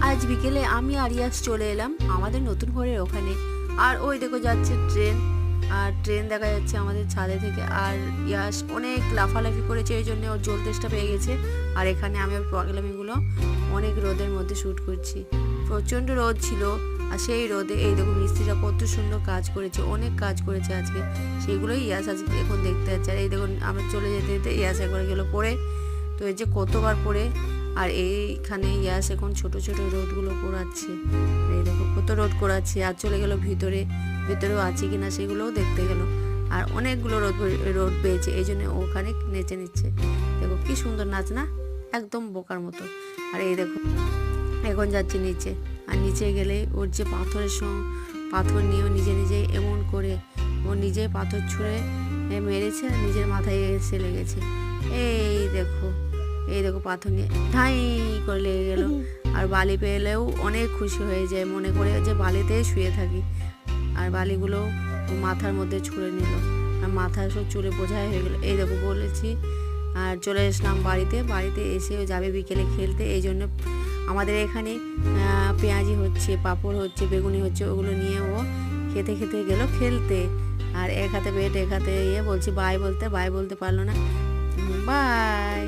আজ বিকেলে আমি আর ইয়াস চলে এলাম আমাদের নতুন ঘরের ওখানে। আর ওই দেখো যাচ্ছে ট্রেন, আর ট্রেন দেখা যাচ্ছে আমাদের ছাদে থেকে। আর ইয়াস অনেক লাফালাফি করেছে, এই জন্য ওর জল তেষ্টা পেয়ে গেছে। আর এখানে আমি ওর পাগলামিগুলো অনেক রোদের মধ্যে শ্যুট করছি। প্রচণ্ড রোদ ছিল, আর সেই রোদে এই দেখো মিস্ত্রিরা কত সুন্দর কাজ করেছে, অনেক কাজ করেছে আজকে। সেইগুলোই ইয়াস আজকে এখন দেখতে যাচ্ছে। আর এই দেখুন আমরা চলে যেতে যেতে ইয়াস একবার গেলো পড়ে, তো এই যে কতবার পড়ে। আর এইখানে ইয়াস এখন ছোট ছোট রোদগুলো করাচ্ছে, এই দেখো কত রোদ করাচ্ছে। আর চলে গেল ভিতরেও আছে কিনা সেগুলোও দেখতে গেল। আর অনেকগুলো রোদ পেয়েছে, এই জন্য ওখানে নেচে নিচ্ছে। দেখো কি সুন্দর নাচ না, একদম বোকার মতো। আর এই দেখো এখন যাচ্ছে নিচে। আর নিচে গেলে ওর যে পাথর নিয়েও নিজেই এমন করে ও নিজে পাথর ছুঁড়ে মেরেছে, আর নিজের মাথায় এসে লেগেছে। এই দেখো পাথর নিয়ে ঠাই করে লেগে গেল। আর বালি পেলেও অনেক খুশি হয়ে যায়, মনে করে যে বালিতেই শুয়ে থাকি। আর বালিগুলো মাথার মধ্যে ছুঁড়ে নিল, আর মাথায় সব চুলে বোঝাই হয়ে গেল। এই দেখো বলেছি। আর চলে আসলাম বাড়িতে এসে যাবে বিকেলে খেলতে। এই জন্য আমাদের এখানে পেঁয়াজি হচ্ছে, পাঁপড় হচ্ছে, বেগুনি হচ্ছে, ওগুলো নিয়ে ও খেতে খেতে গেল খেলতে। আর এক হাতে বেট এক হাতে বলছি বাই বলতে পারলো না। বাই।